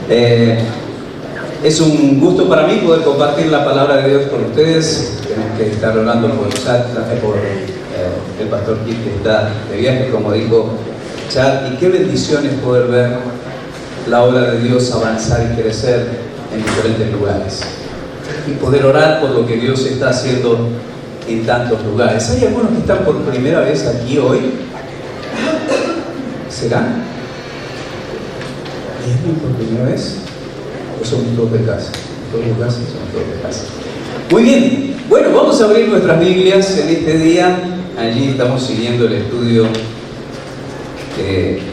Es un gusto para mí poder compartir la palabra de Dios con ustedes. Tenemos que estar orando por Chad, por el pastor Kit, que está de viaje, como dijo Chad, y qué bendición es poder ver la obra de Dios avanzar y crecer en diferentes lugares y poder orar por lo que Dios está haciendo en tantos lugares. ¿Hay algunos que están por primera vez aquí hoy? ¿Serán? ¿Hay alguien por primera vez? ¿O son todos de casa? ¿Todos de casa? Son todos de casa. Muy bien. Bueno, vamos a abrir nuestras Biblias en este día. Allí estamos siguiendo el estudio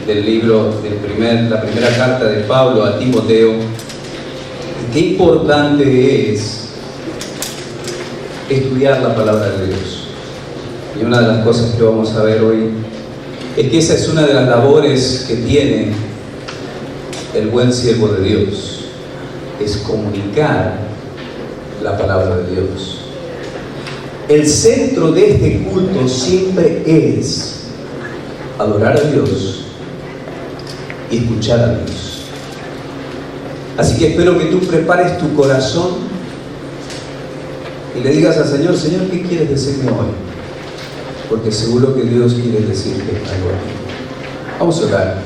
del libro, la primera carta de Pablo a Timoteo. Qué importante es estudiar la palabra de Dios. Y una de las cosas que vamos a ver hoy es que esa es una de las labores que tiene el buen siervo de Dios, es comunicar la palabra de Dios. El centro de este culto siempre es adorar a Dios y escuchar a Dios. Así que espero que tú prepares tu corazón y le digas al Señor: Señor, ¿qué quieres decirme hoy? Porque seguro que Dios quiere decirte algo a ti. Vamos a orar.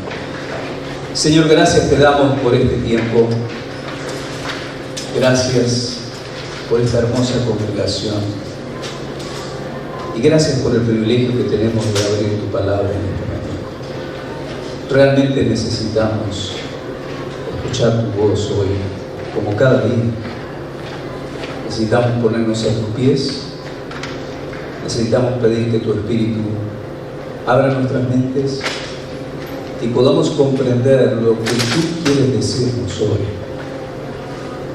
Señor, gracias te damos por este tiempo. Gracias por esta hermosa congregación. Y gracias por el privilegio que tenemos de abrir tu palabra en este momento. Realmente necesitamos escuchar tu voz hoy, como cada día. Necesitamos ponernos a tus pies. Necesitamos pedir que tu Espíritu abra nuestras mentes y podamos comprender lo que tú quieres decirnos hoy,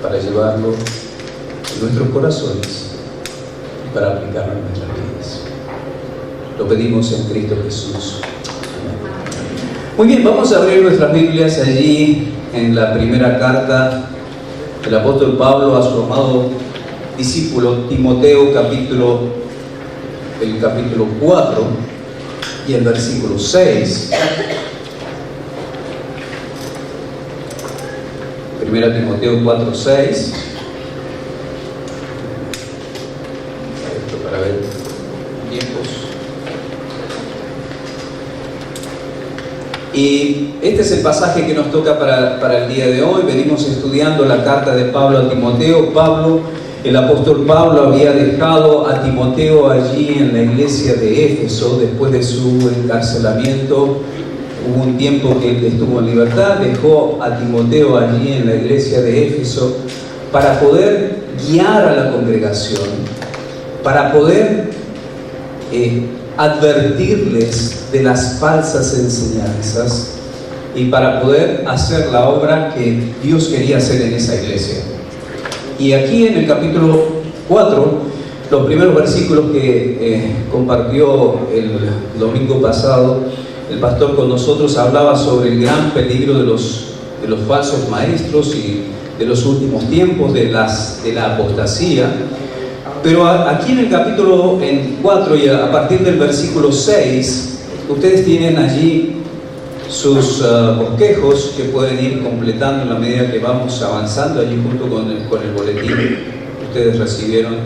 para llevarlo en nuestros corazones y para aplicarlo en nuestras vidas. Lo pedimos en Cristo Jesús. Muy bien, vamos a abrir nuestras Biblias allí en la primera carta del apóstol Pablo a su amado discípulo Timoteo, el capítulo 4 y el versículo 6. Primera Timoteo 4, 6. Para ver tiempos. Y este es el pasaje que nos toca para el día de hoy. Venimos estudiando la carta de Pablo a Timoteo. El apóstol Pablo había dejado a Timoteo allí en la iglesia de Éfeso después de su encarcelamiento. Hubo un tiempo que él estuvo en libertad, dejó a Timoteo allí en la iglesia de Éfeso para poder guiar a la congregación, para poder advertirles de las falsas enseñanzas y para poder hacer la obra que Dios quería hacer en esa iglesia. Y aquí en el capítulo 4, los primeros versículos que compartió el domingo pasado el pastor con nosotros, hablaba sobre el gran peligro de los falsos maestros y de los últimos tiempos, de la apostasía. Pero aquí en el capítulo 4 y a partir del versículo 6, ustedes tienen allí sus bosquejos que pueden ir completando en la medida que vamos avanzando allí junto con el boletín que ustedes recibieron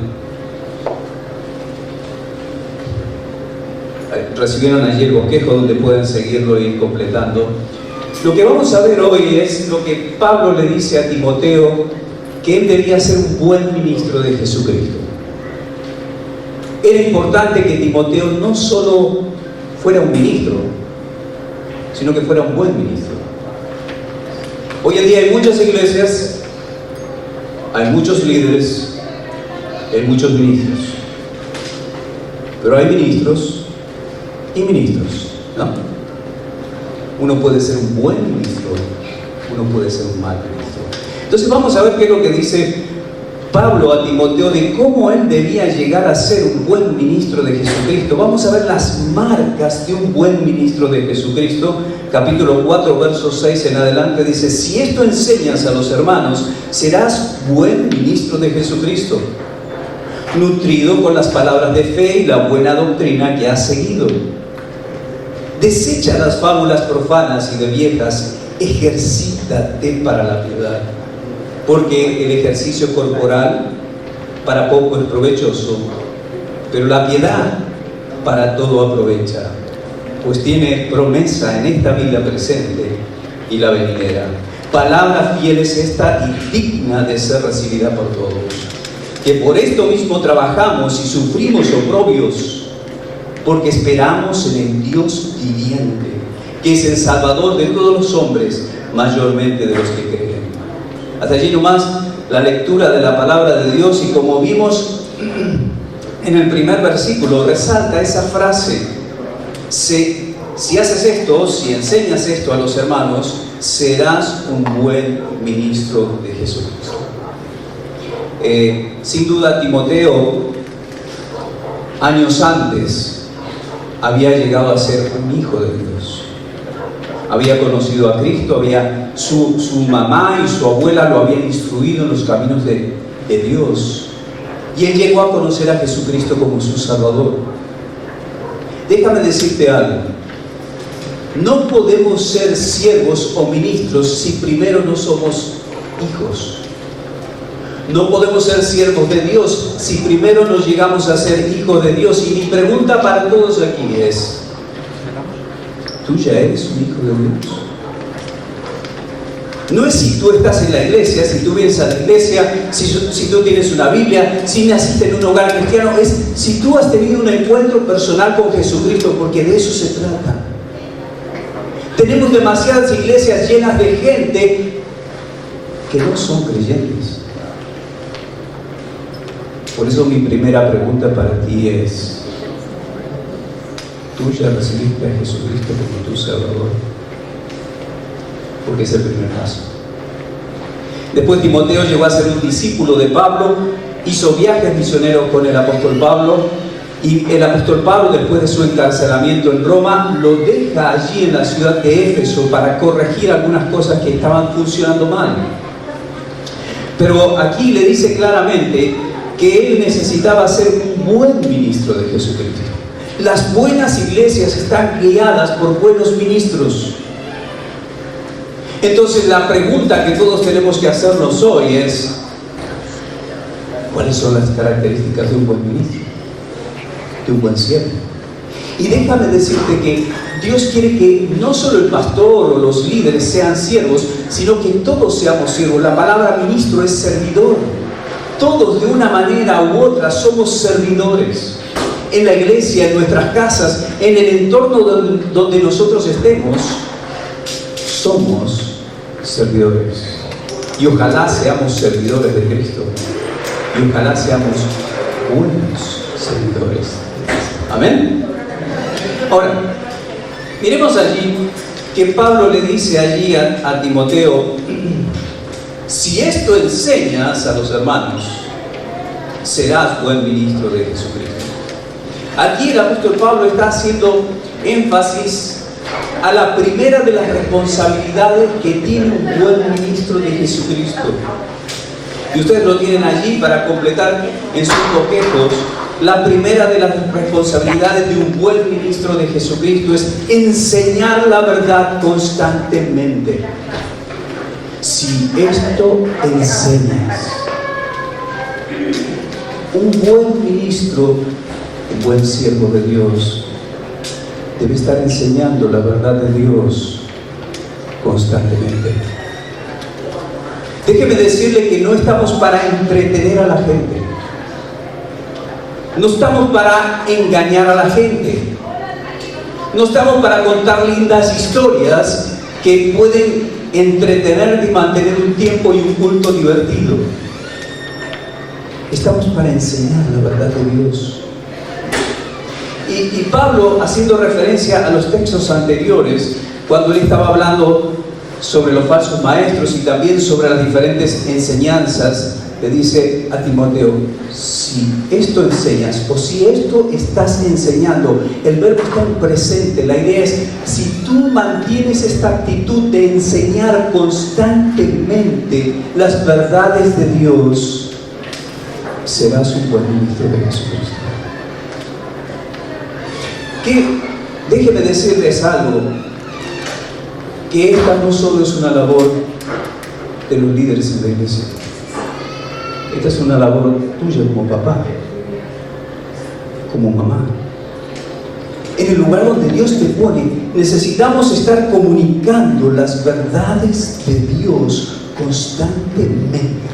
allí el bosquejo donde pueden seguirlo e ir completando. Lo que vamos a ver hoy es lo que Pablo le dice a Timoteo, que él debía ser un buen ministro de Jesucristo. Era importante que Timoteo no solo fuera un ministro, sino que fuera un buen ministro. Hoy en día hay muchas iglesias, hay muchos líderes, hay muchos ministros, pero hay ministros y ministros, ¿no? Uno puede ser un buen ministro, uno puede ser un mal ministro. Entonces vamos a ver qué es lo que dice Pablo a Timoteo de cómo él debía llegar a ser un buen ministro de Jesucristo. Vamos a ver las marcas de un buen ministro de Jesucristo. Capítulo 4, verso 6 en adelante dice: si esto enseñas a los hermanos, serás buen ministro de Jesucristo, nutrido con las palabras de fe y la buena doctrina que has seguido. Desecha las fábulas profanas y de viejas ejercítate para la piedad, porque el ejercicio corporal para poco es provechoso, pero la piedad para todo aprovecha, pues tiene promesa en esta vida presente y la venidera. Palabra fiel es esta y digna de ser recibida por todos, que por esto mismo trabajamos y sufrimos oprobios, porque esperamos en el Dios viviente, que es el Salvador de todos los hombres, mayormente de los que creen. Hasta allí nomás la lectura de la palabra de Dios, y como vimos en el primer versículo, resalta esa frase: si haces esto, si enseñas esto a los hermanos, serás un buen ministro de Jesucristo. Sin duda Timoteo, años antes, había llegado a ser un hijo de Dios. Había conocido a Cristo, su mamá y su abuela lo habían instruido en los caminos de Dios. Y él llegó a conocer a Jesucristo como su Salvador. Déjame decirte algo. No podemos ser siervos o ministros si primero no somos hijos. No podemos ser siervos de Dios si primero no llegamos a ser hijos de Dios. Y mi pregunta para todos aquí es: ¿tú ya eres un hijo de Dios? No es si tú estás en la iglesia, si tú vienes a la iglesia, si tú tienes una Biblia, si naciste en un hogar cristiano. Es si tú has tenido un encuentro personal con Jesucristo, porque de eso se trata. Tenemos demasiadas iglesias llenas de gente que no son creyentes. Por eso mi primera pregunta para ti es: ¿tú ya recibiste a Jesucristo como tu Salvador? Porque es el primer paso. Después Timoteo llegó a ser un discípulo de Pablo, hizo viajes misioneros con el apóstol Pablo, y el apóstol Pablo, después de su encarcelamiento en Roma, lo deja allí en la ciudad de Éfeso para corregir algunas cosas que estaban funcionando mal. Pero aquí le dice claramente que él necesitaba ser un buen ministro de Jesucristo. Las buenas iglesias están guiadas por buenos ministros. Entonces la pregunta que todos tenemos que hacernos hoy es: ¿cuáles son las características de un buen ministro? De un buen siervo. Y déjame decirte que Dios quiere que no solo el pastor o los líderes sean siervos, sino que todos seamos siervos. La palabra ministro es servidor. Todos de una manera u otra somos servidores. En la iglesia, en nuestras casas, en el entorno donde nosotros estemos, somos servidores. Y ojalá seamos servidores de Cristo. Y ojalá seamos buenos servidores. Amén. Ahora, miremos allí que Pablo le dice allí a Timoteo: si esto enseñas a los hermanos, serás buen ministro de Jesucristo. Aquí el apóstol Pablo está haciendo énfasis a la primera de las responsabilidades que tiene un buen ministro de Jesucristo. Y ustedes lo tienen allí para completar en sus bosquejos. La primera de las responsabilidades de un buen ministro de Jesucristo es enseñar la verdad constantemente. Si esto enseñas, un buen ministro, un buen siervo de Dios, debe estar enseñando la verdad de Dios constantemente. Déjeme decirle que no estamos para entretener a la gente. No estamos para engañar a la gente. No estamos para contar lindas historias que pueden entretener y mantener un tiempo y un culto divertido. Estamos para enseñar la verdad de Dios. Y Pablo, haciendo referencia a los textos anteriores, cuando él estaba hablando sobre los falsos maestros y también sobre las diferentes enseñanzas, le dice a Timoteo: si esto enseñas o si esto estás enseñando, el verbo está en presente. La idea es: si tú mantienes esta actitud de enseñar constantemente las verdades de Dios, serás un buen ministro de Jesucristo. Déjeme decirles algo. que esta no solo es una labor de los líderes en la iglesia, esta es una labor tuya como papá, como mamá. En el lugar donde Dios te pone, necesitamos estar comunicando las verdades de Dios constantemente.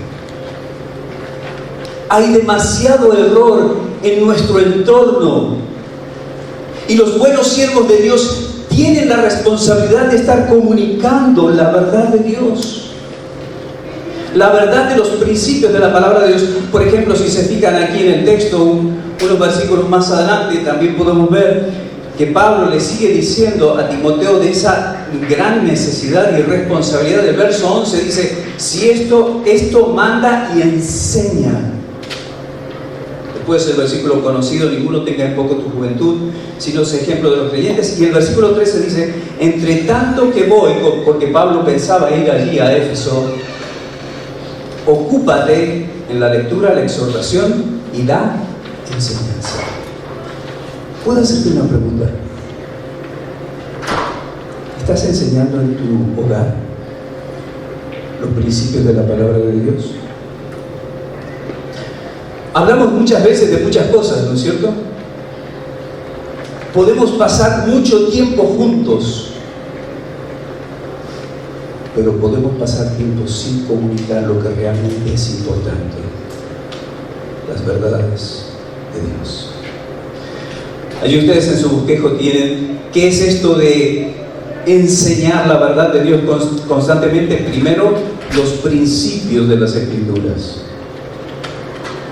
Hay demasiado error en nuestro entorno y los buenos siervos de Dios tienen la responsabilidad de estar comunicando la verdad de Dios, la verdad de los principios de la palabra de Dios. Por ejemplo, si se fijan aquí en el texto, unos versículos más adelante, también podemos ver que Pablo le sigue diciendo a Timoteo de esa gran necesidad y responsabilidad. Del verso 11 dice: si esto manda y enseña. Después el versículo conocido: ninguno tenga en poco tu juventud, sino es ejemplo de los creyentes. Y el versículo 13 dice: entre tanto que voy, porque Pablo pensaba ir allí a Éfeso, ocúpate en la lectura, la exhortación y la enseñanza. ¿Puedo hacerte una pregunta? ¿Estás enseñando en tu hogar los principios de la palabra de Dios? Hablamos muchas veces de muchas cosas, ¿no es cierto? Podemos pasar mucho tiempo juntos, pero podemos pasar tiempo sin comunicar lo que realmente es importante: las verdades de Dios. Allí ustedes en su bosquejo tienen qué es esto de enseñar la verdad de Dios constantemente. Primero, los principios de las Escrituras.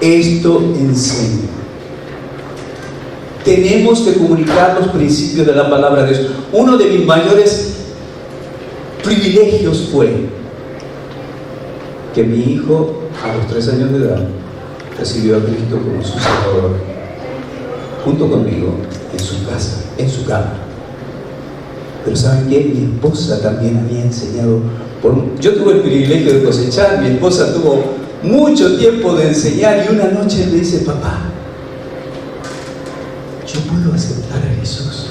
Esto enseña. Tenemos que comunicar los principios de la palabra de Dios. Uno de mis mayores privilegios fue que mi hijo, a los 3 años de edad, recibió a Cristo como su Salvador, junto conmigo, en su casa, en su cama. Pero ¿saben qué? Mi esposa también había enseñado. Yo tuve el privilegio de cosechar, mi esposa tuvo mucho tiempo de enseñar, y una noche me dice: papá, ¿yo puedo aceptar a Jesús?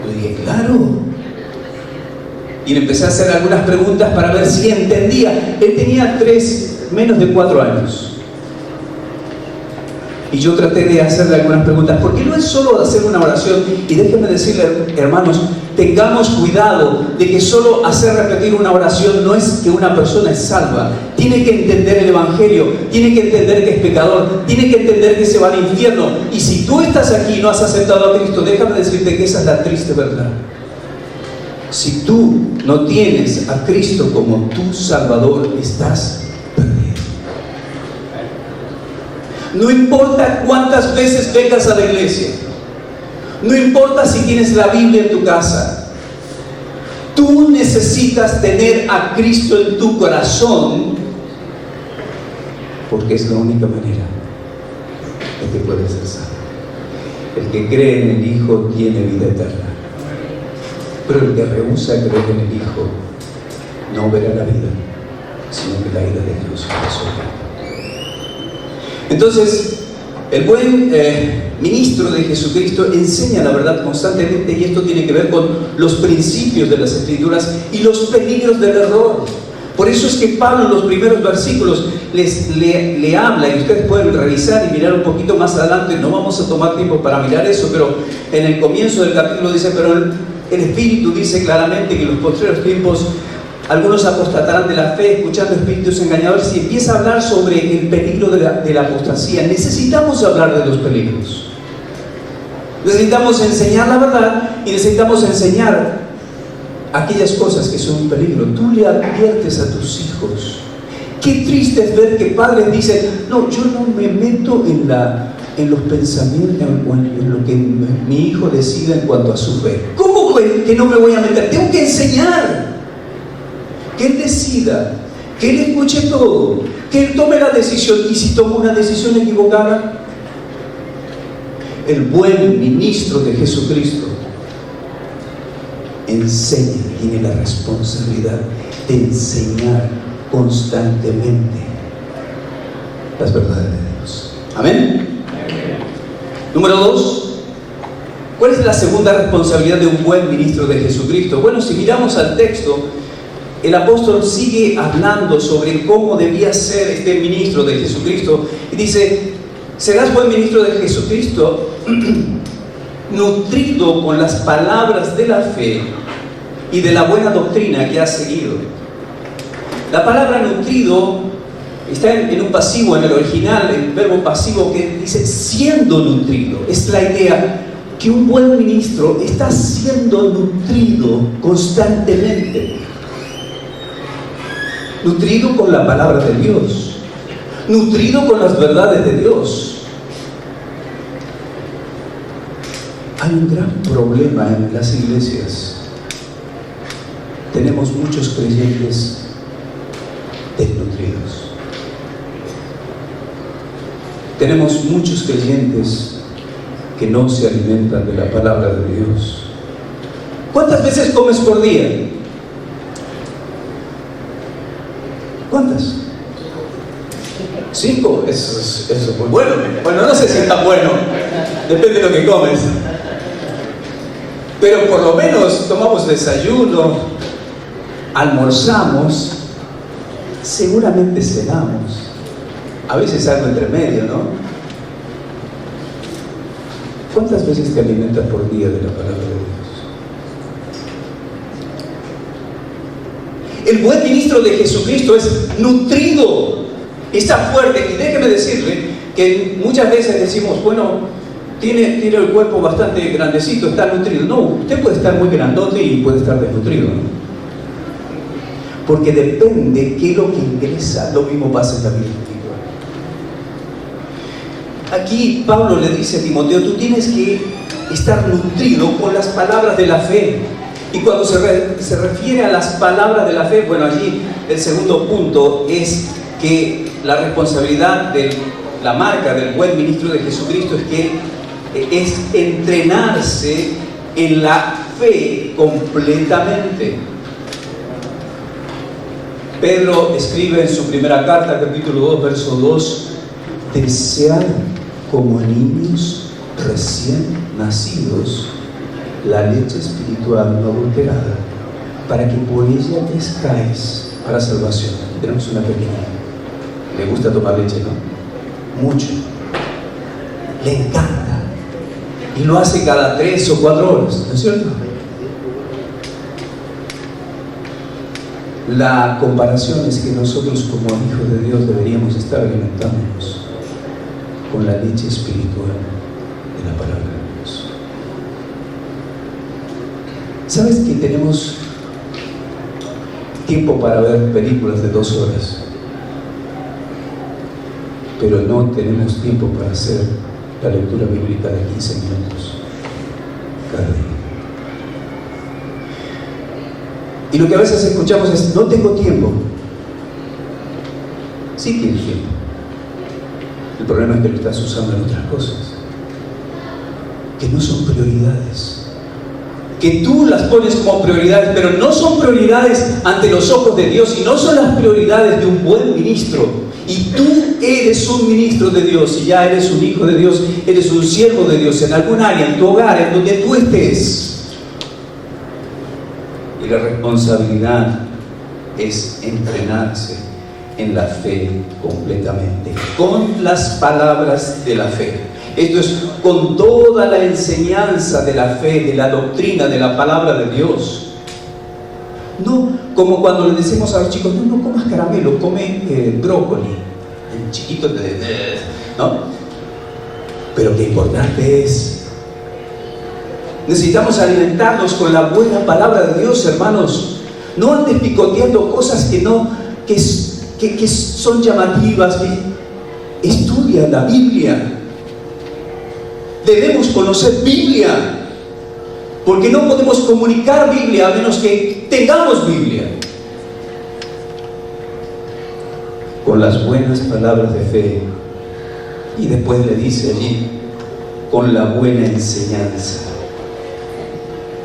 Le dije: claro. Y le empecé a hacer algunas preguntas para ver si entendía. Él tenía menos de 4 años. Y yo traté de hacerle algunas preguntas, porque no es solo hacer una oración. Y déjenme decirle, hermanos, tengamos cuidado de que solo hacer repetir una oración no es que una persona es salva. Tiene que entender el Evangelio, tiene que entender que es pecador, tiene que entender que se va al infierno. Y si tú estás aquí y no has aceptado a Cristo, déjame decirte que esa es la triste verdad. Si tú no tienes a Cristo como tu Salvador, estás perdido. No importa cuántas veces vengas a la iglesia, no importa si tienes la Biblia en tu casa, tú necesitas tener a Cristo en tu corazón, porque es la única manera en que puedes ser salvo. El que cree en el Hijo tiene vida eterna, pero el que rehúsa creer en el Hijo no verá la vida, sino que la ira de Dios sobre. Entonces, el buen ministro de Jesucristo enseña la verdad constantemente, y esto tiene que ver con los principios de las Escrituras y los peligros del error. Por eso es que Pablo en los primeros versículos le habla, y ustedes pueden revisar y mirar un poquito más adelante. No vamos a tomar tiempo para mirar eso, pero en el comienzo del capítulo dice: pero el Espíritu dice claramente que en los postreros tiempos algunos apostatarán de la fe, escuchando espíritus engañadores. Y empieza a hablar sobre el peligro de la apostasía. Necesitamos hablar de los peligros. Necesitamos enseñar la verdad, y necesitamos enseñar aquellas cosas que son un peligro. Tú le adviertes a tus hijos. Qué triste es ver que padres dicen: no, yo no me meto en los pensamientos o en lo que mi hijo decida en cuanto a su fe. ¿Cómo que no me voy a meter? Tengo que enseñar. Que él decida, que él escuche todo, que él tome la decisión. Y si toma una decisión equivocada, el buen ministro de Jesucristo enseña, tiene la responsabilidad de enseñar constantemente las verdades de Dios. Amén. Número 2, ¿Cuál es la segunda responsabilidad de un buen ministro de Jesucristo? Bueno, si miramos al texto, el apóstol sigue hablando sobre cómo debía ser este ministro de Jesucristo. Y dice, serás buen ministro de Jesucristo, nutrido con las palabras de la fe y de la buena doctrina que has seguido. La palabra nutrido está en un pasivo, en el original, el verbo pasivo que dice siendo nutrido. Es la idea que un buen ministro está siendo nutrido constantemente. Nutrido con la palabra de Dios, nutrido con las verdades de Dios. Hay un gran problema en las iglesias. Tenemos muchos creyentes desnutridos. Tenemos muchos creyentes que no se alimentan de la palabra de Dios. ¿Cuántas veces comes por día? ¿Cuántas? 5. Eso es muy bueno. Bueno, no sé si es tan bueno. Depende de lo que comes. Pero por lo menos tomamos desayuno, almorzamos, seguramente cenamos. A veces algo entre medio, ¿no? ¿Cuántas veces te alimentas por día de la palabra de Dios? El buen ministro de Jesucristo es nutrido, está fuerte. Y déjeme decirle que muchas veces decimos, bueno, tiene el cuerpo bastante grandecito, está nutrido. No, usted puede estar muy grandote y puede estar desnutrido, ¿no? Porque depende qué es lo que ingresa. Lo mismo pasa en la vida espiritual. Aquí Pablo le dice a Timoteo, tú tienes que estar nutrido con las palabras de la fe. Y cuando se refiere a las palabras de la fe, bueno, allí el segundo punto es que la responsabilidad de la marca del buen ministro de Jesucristo es que es entrenarse en la fe completamente. Pedro escribe en su primera carta, capítulo 2, verso 2, desead como niños recién nacidos la leche espiritual no adulterada, para que por ella crezcáis para salvación. Tenemos una pequeña, le gusta tomar leche, ¿no? Mucho, le encanta, y lo hace cada 3 o 4 horas, ¿no es cierto? La comparación es que nosotros como hijos de Dios deberíamos estar alimentándonos con la leche espiritual de la palabra de Dios. ¿Sabes que tenemos tiempo para ver películas de 2 horas? Pero no tenemos tiempo para hacer la lectura bíblica de 15 minutos cada día. Y lo que a veces escuchamos es, no tengo tiempo. Sí tienes tiempo. El problema es que lo estás usando en otras cosas, que no son prioridades. Que tú las pones como prioridades, pero no son prioridades ante los ojos de Dios, y no son las prioridades de un buen ministro. Y tú eres un ministro de Dios, y ya eres un hijo de Dios, eres un siervo de Dios en algún área, en tu hogar, en donde tú estés. Y la responsabilidad es entrenarse en la fe completamente, con las palabras de la fe. Esto es con toda la enseñanza de la fe, de la doctrina, de la palabra de Dios. No como cuando le decimos a los chicos, no comas caramelo, come brócoli, el chiquito ¿no? Pero qué importante es. Necesitamos alimentarnos con la buena palabra de Dios, hermanos. No andes picoteando cosas que son llamativas. Estudia la Biblia. Debemos conocer Biblia, porque no podemos comunicar Biblia a menos que tengamos Biblia. Con las buenas palabras de fe. Y después le dice allí, con la buena enseñanza.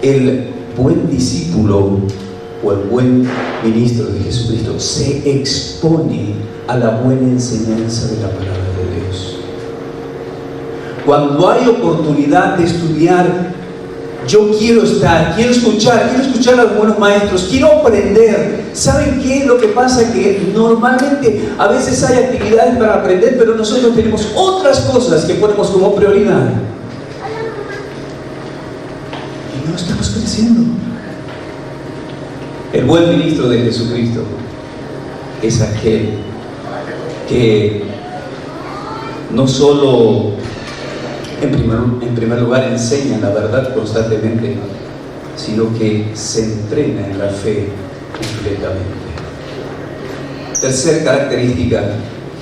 El buen discípulo o el buen ministro de Jesucristo se expone a la buena enseñanza de la palabra de Dios. Cuando hay oportunidad de estudiar Yo quiero escuchar a los buenos maestros, quiero aprender. ¿Saben qué es lo que pasa? Que normalmente a veces hay actividades para aprender, pero nosotros tenemos otras cosas que ponemos como prioridad. Y no estamos creciendo. El buen ministro de Jesucristo es aquel que no solo en primer lugar enseña la verdad constantemente, sino que se entrena en la fe completamente. Tercer característica,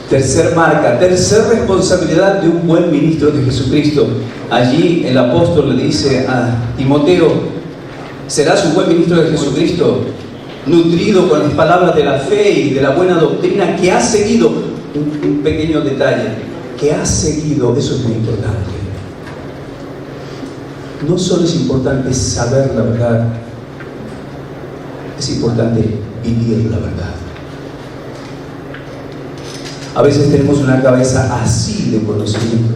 tercer marca, tercer responsabilidad de un buen ministro de Jesucristo. Allí el apóstol le dice a Timoteo: serás un buen ministro de Jesucristo, nutrido con las palabras de la fe y de la buena doctrina que has seguido. Un pequeño detalle, que has seguido, eso es muy importante. No solo es importante saber la verdad, es importante vivir la verdad. A veces tenemos una cabeza así de conocimiento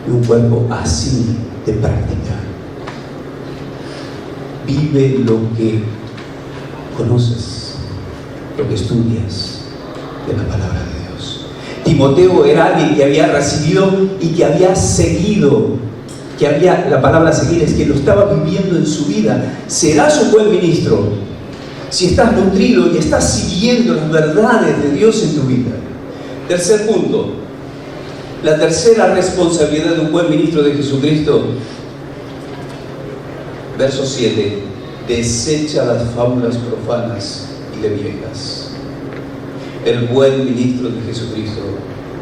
y un cuerpo así de práctica. Vive lo que conoces, lo que estudias de la palabra de Dios. Timoteo era alguien que había recibido y que había seguido, la palabra seguir es que lo estaba viviendo en su vida. Serás un buen ministro si estás nutrido y estás siguiendo las verdades de Dios en tu vida. Tercer punto, la tercera responsabilidad de un buen ministro de Jesucristo. Verso 7: desecha las fábulas profanas y de viejas. El buen ministro de Jesucristo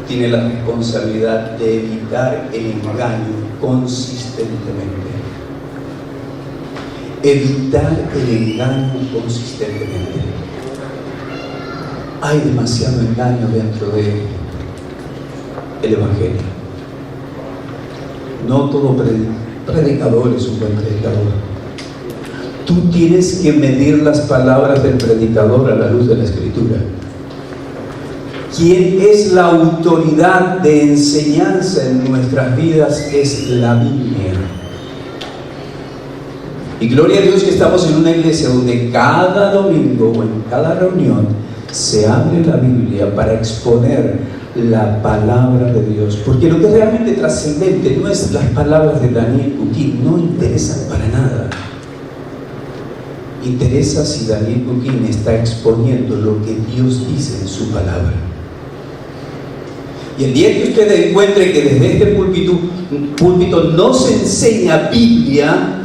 tiene la responsabilidad de evitar el engaño consistentemente. Evitar el engaño consistentemente. Hay demasiado engaño dentro del Evangelio. No todo predicador es un buen predicador. Tú tienes que medir las palabras del predicador a la luz de la Escritura. ¿Quién es la autoridad de enseñanza en nuestras vidas? Es la Biblia. Y gloria a Dios que estamos en una iglesia donde cada domingo o en cada reunión se abre la Biblia para exponer la palabra de Dios. Porque lo que es realmente trascendente no es las palabras de Daniel Cuquín, no interesan para nada. Interesa si Daniel Cuquín está exponiendo lo que Dios dice en su palabra. Y el día que usted encuentre que desde este púlpito no se enseña Biblia,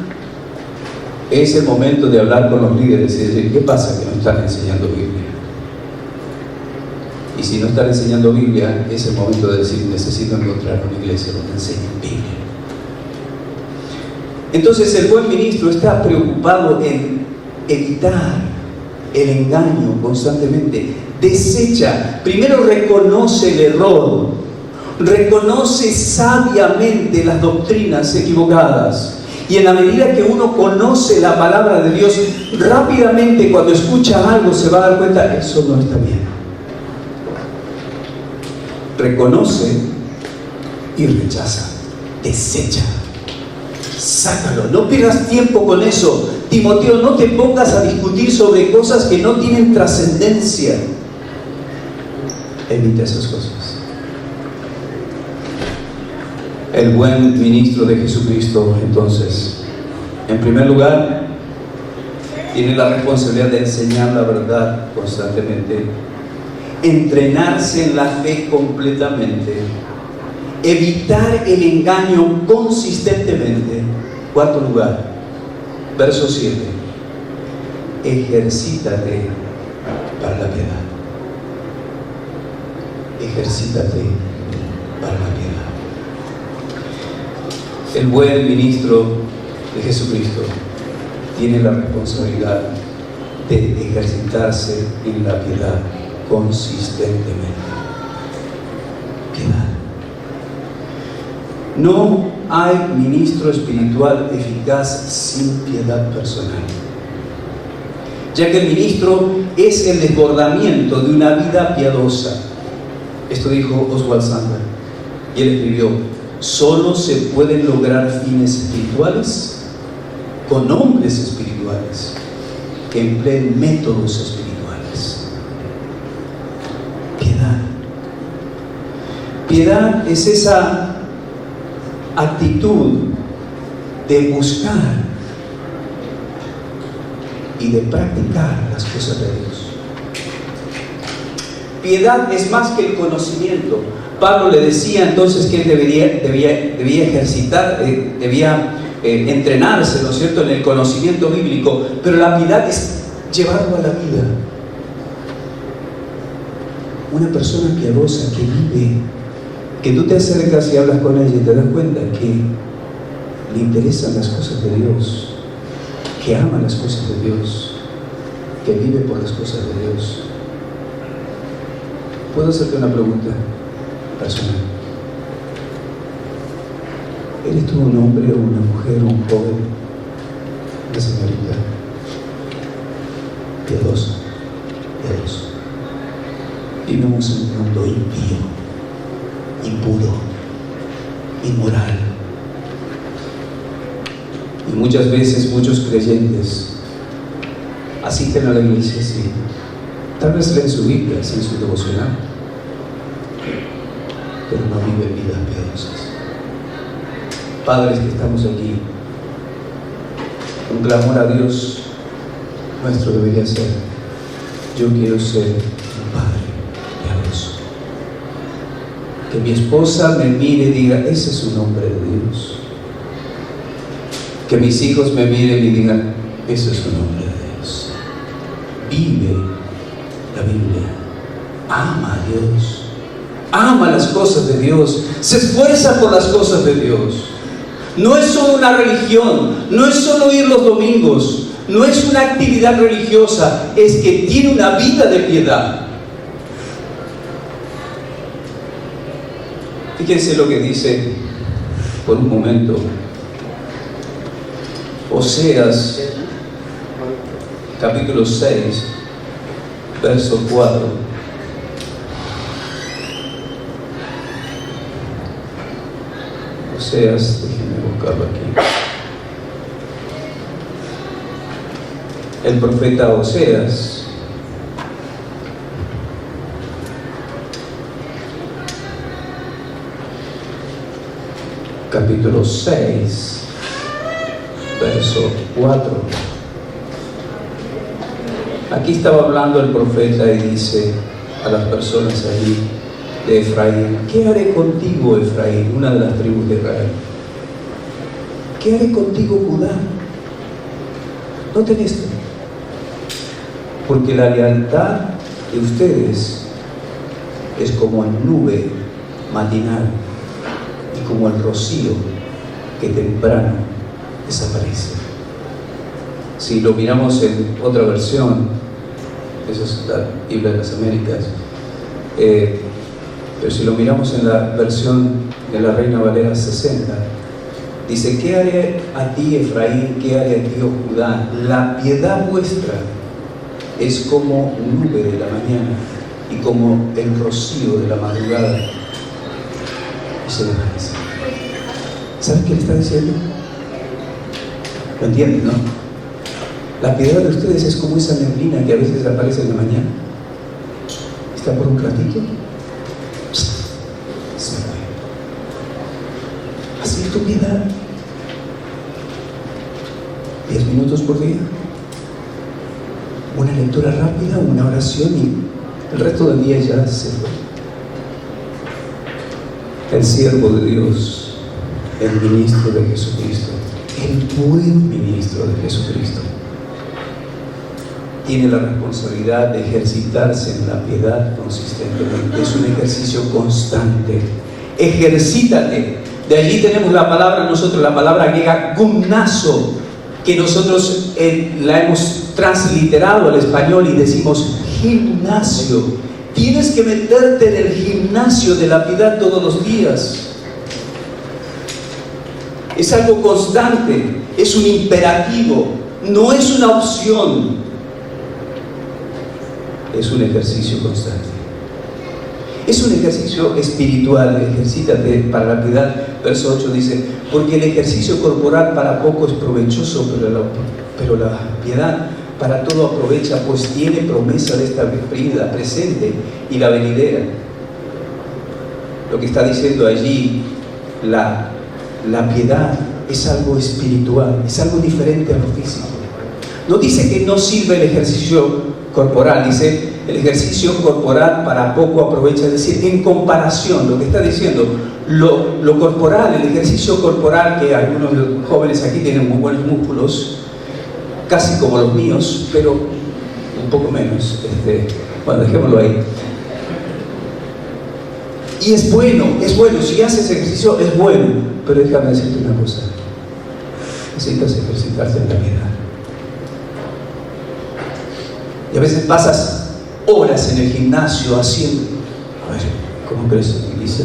es el momento de hablar con los líderes y decir: ¿qué pasa que no están enseñando Biblia? Y si no están enseñando Biblia, es el momento de decir: necesito encontrar una iglesia donde enseñen Biblia. Entonces el buen ministro está preocupado en evitar el engaño constantemente. Desecha, primero reconoce el error, reconoce sabiamente las doctrinas equivocadas, y en la medida que uno conoce la palabra de Dios, rápidamente cuando escucha algo se va a dar cuenta: eso no está bien. Reconoce y rechaza, desecha, sácalo, no pierdas tiempo con eso. Timoteo, no te pongas a discutir sobre cosas que no tienen trascendencia. Evita esas cosas. El buen ministro de Jesucristo, entonces, en primer lugar, tiene la responsabilidad de enseñar la verdad constantemente, entrenarse en la fe completamente, evitar el engaño consistentemente. Cuarto lugar, verso 7: ejercítate para la piedad. Ejercítate para la piedad. El buen ministro de Jesucristo tiene la responsabilidad de ejercitarse en la piedad consistentemente. Piedad. No hay ministro espiritual eficaz sin piedad personal, ya que el ministro es el desbordamiento de una vida piadosa. Esto dijo Oswald Sanders, y él escribió: solo se pueden lograr fines espirituales con hombres espirituales que empleen métodos espirituales. Piedad. Piedad es esa actitud de buscar y de practicar las cosas de Dios. Piedad es más que el conocimiento. Pablo le decía entonces que él debía ejercitar, debía entrenarse, ¿no es cierto?, en el conocimiento bíblico, pero la piedad es llevarlo a la vida. Una persona piadosa que vive, que tú te acercas y hablas con ella y te das cuenta que le interesan las cosas de Dios, que ama las cosas de Dios, que vive por las cosas de Dios. ¿Puedo hacerte una pregunta personal? ¿Eres tú un hombre o una mujer o un joven, una señorita piadosa, piadoso? Vivimos en un mundo impío, impuro, inmoral. Y muchas veces muchos creyentes asisten a la iglesia, sí, tal vez leen su Biblia, sin su devocional, pero no viven vidas piadosas. Padres que estamos aquí, un clamor a Dios nuestro debería ser: yo quiero ser un padre piadoso. Que mi esposa me mire y diga: ese es un hombre de Dios. Que mis hijos me miren y digan: ese es un hombre de Dios. Vive la Biblia, ama a Dios, ama las cosas de Dios, se esfuerza por las cosas de Dios. No es solo una religión, no es solo ir los domingos, no es una actividad religiosa, es que tiene una vida de piedad. Fíjense lo que dice por un momento Oseas, capítulo 6, verso 4. Oseas, déjenme buscarlo aquí. El profeta Oseas, capítulo 6, verso 4. Aquí estaba hablando el profeta y dice a las personas allí de Efraín: ¿qué haré contigo, Efraín? Una de las tribus de Israel. ¿Qué haré contigo, Judá? Noten esto: porque la lealtad de ustedes es como nube matinal y como el rocío que temprano desaparece. Si lo miramos en otra versión, esa es la Biblia de las Américas, pero si lo miramos en la versión de la Reina Valera 60, dice: ¿qué haré a ti, Efraín? ¿Qué haré a ti, oh Judá? La piedad vuestra es como nube de la mañana y como el rocío de la madrugada, y se desvanece. ¿Saben qué le está diciendo? ¿Lo entienden, no? La piedad de ustedes es como esa neblina que a veces aparece en la mañana. Está por un ratito, se fue. Así es tu piedad. 10 minutos por día, una lectura rápida, una oración, y el resto del día ya se fue. El siervo de Dios, el ministro de Jesucristo, el buen ministro de Jesucristo, tiene la responsabilidad de ejercitarse en la piedad consistentemente. Es un ejercicio constante. Ejercítate. De allí tenemos la palabra, nosotros la palabra griega gymnazo, que nosotros la hemos transliterado al español y decimos gimnasio. Tienes que meterte en el gimnasio de la piedad todos los días. Es algo constante, es un imperativo, no es una opción, es un ejercicio constante. Es un ejercicio espiritual. Ejercítate para la piedad. Verso 8 dice: porque el ejercicio corporal para poco es provechoso, pero la piedad para todo aprovecha, pues tiene promesa de esta vida presente y la venidera. Lo que está diciendo allí, la piedad es algo espiritual, es algo diferente a lo físico. No dice que no sirve el ejercicio corporal, dice el ejercicio corporal para poco aprovecha, es decir, en comparación, lo que está diciendo, lo corporal, el ejercicio corporal, que algunos de los jóvenes aquí tienen muy buenos músculos, casi como los míos, pero un poco menos, bueno, dejémoslo ahí. Y es bueno, si haces ejercicio es bueno, pero déjame decirte una cosa, necesitas ejercitarse en la piedad. Y a veces pasas horas en el gimnasio haciendo, a ver, ¿cómo crees que se utiliza?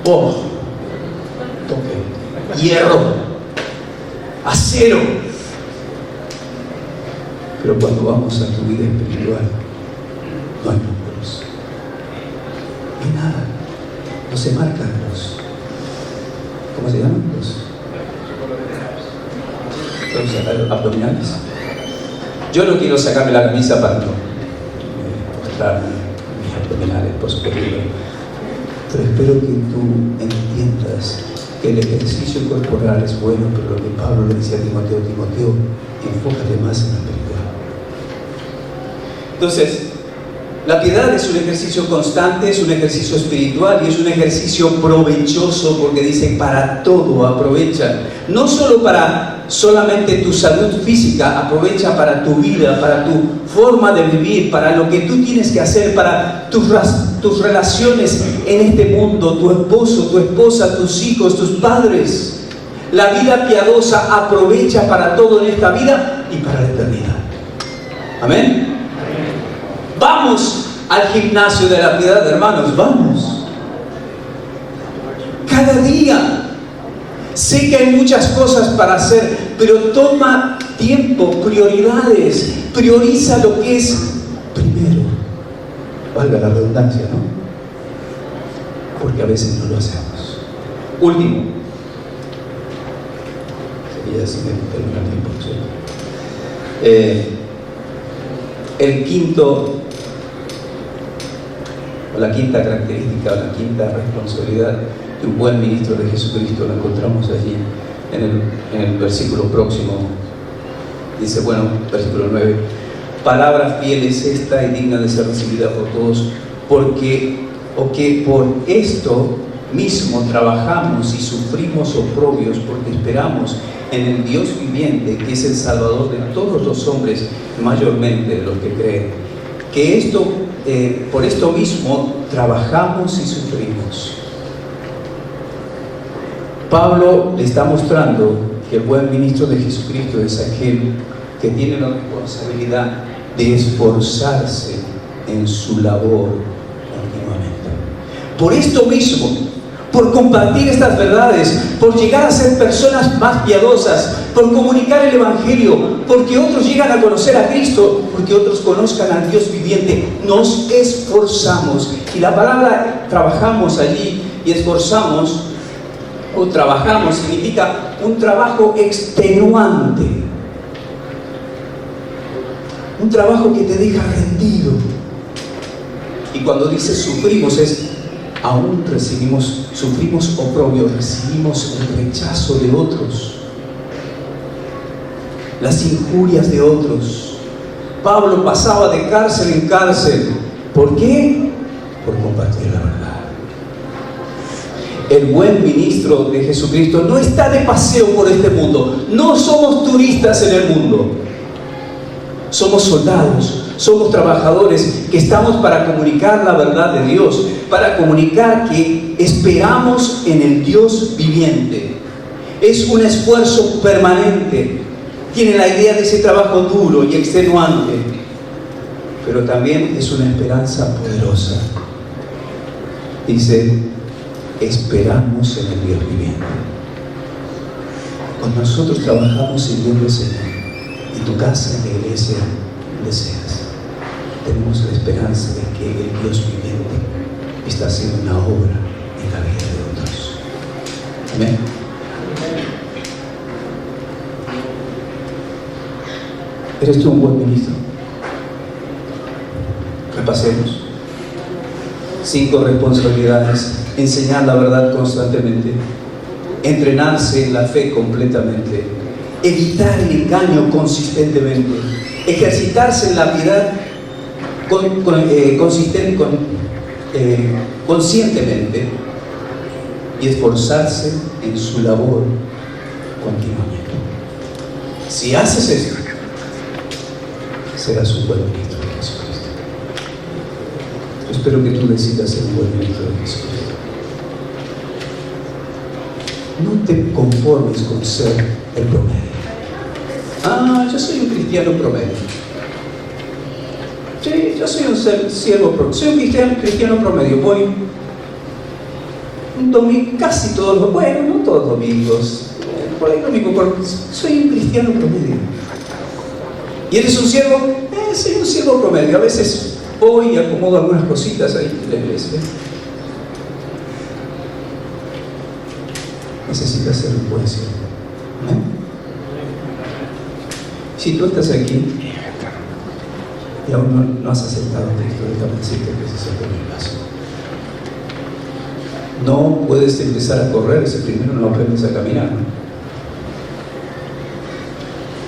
Toque, hierro, acero. Pero cuando vamos a tu vida espiritual, no hay músculos, no hay nada, no se marcan ¿cómo se llaman? Los abdominales. Yo no quiero sacarme la camisa para no mostrar mis abdominales, por supuesto, pero espero que tú entiendas que el ejercicio corporal es bueno, pero lo que Pablo le dice a Timoteo, enfócate más en la espiritual. Entonces, la piedad es un ejercicio constante, es un ejercicio espiritual y es un ejercicio provechoso, porque dice para todo aprovecha, no solo para solamente tu salud física, aprovecha para tu vida, para tu forma de vivir, para lo que tú tienes que hacer, para tus relaciones en este mundo, tu esposo, tu esposa, tus hijos, tus padres. La vida piadosa aprovecha para todo en esta vida y para la eternidad. Amén. Vamos al gimnasio de la piedad, hermanos, vamos. Cada día. Sé que hay muchas cosas para hacer, pero toma tiempo, prioridades, prioriza lo que es primero. Valga la redundancia, ¿no? Porque a veces no lo hacemos. Último. Sería así de terminar el tiempo. El quinto, o la quinta característica, o la quinta responsabilidad de un buen ministro de Jesucristo, lo encontramos allí en el versículo próximo. Dice, versículo 9: palabra fiel es esta y digna de ser recibida por todos, que por esto mismo trabajamos y sufrimos oprobios, porque esperamos en el Dios viviente, que es el Salvador de todos los hombres, mayormente de los que creen. Por esto mismo trabajamos y sufrimos. Pablo le está mostrando que el buen ministro de Jesucristo es aquel que tiene la responsabilidad de esforzarse en su labor continuamente. Por esto mismo, por compartir estas verdades, por llegar a ser personas más piadosas, por comunicar el Evangelio, porque otros llegan a conocer a Cristo, porque otros conozcan al Dios viviente, nos esforzamos. Y la palabra trabajamos allí y esforzamos, o trabajamos, significa un trabajo extenuante, un trabajo que te deja rendido. Y cuando dice sufrimos, aún sufrimos oprobio, recibimos el rechazo de otros, las injurias de otros. Pablo pasaba de cárcel en cárcel. ¿Por qué? Por compartir la verdad. El buen ministro de Jesucristo no está de paseo por este mundo. No somos turistas en el mundo. Somos soldados, somos trabajadores que estamos para comunicar la verdad de Dios, para comunicar que esperamos en el Dios viviente. Es un esfuerzo permanente. Tiene la idea de ese trabajo duro y extenuante, pero también es una esperanza poderosa. Dice, esperamos en el Dios viviente. Cuando nosotros trabajamos sirviendo al Señor, en tu casa, en la iglesia, donde seas, tenemos la esperanza de que el Dios viviente está haciendo una obra en la vida de otros. Amén. ¿Eres tú un buen ministro? Repasemos. 5 responsabilidades: enseñar la verdad constantemente, entrenarse en la fe completamente, evitar el engaño consistentemente, ejercitarse en la piedad conscientemente y esforzarse en su labor continuamente. Si haces eso, serás un buen ministro de Jesucristo. Yo espero que tú decidas ser un buen ministro de Jesucristo. No te conformes con ser el promedio. Yo soy un cristiano promedio. Sí, yo soy un siervo promedio. Soy un cristiano promedio. Voy un domingo, casi todos los, bueno, no todos los domingos, por ahí domingo, soy un cristiano promedio. ¿Y eres un siervo? Soy un siervo promedio. A veces voy y acomodo algunas cositas ahí en la iglesia. Necesitas ser un buen siervo. Si tú estás aquí y aún no has aceptado a Cristo, déjame decirte que ese es el primer paso. No puedes empezar a correr si primero no aprendes a caminar.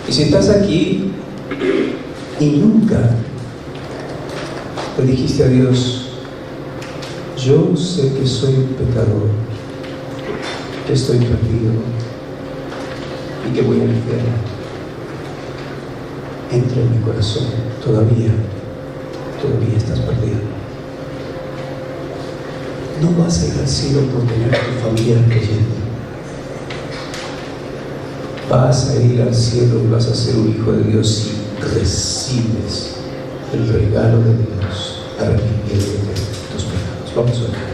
Y si estás aquí y nunca le dijiste a Dios: yo sé que soy un pecador, que estoy perdido y que voy al infierno, entra en mi corazón, todavía estás perdido. No vas a ir al cielo por tener tu familia creyente. Vas a ir al cielo y vas a ser un hijo de Dios si recibes el regalo de Dios, arrepintiéndote de tus pecados. Vamos a ver.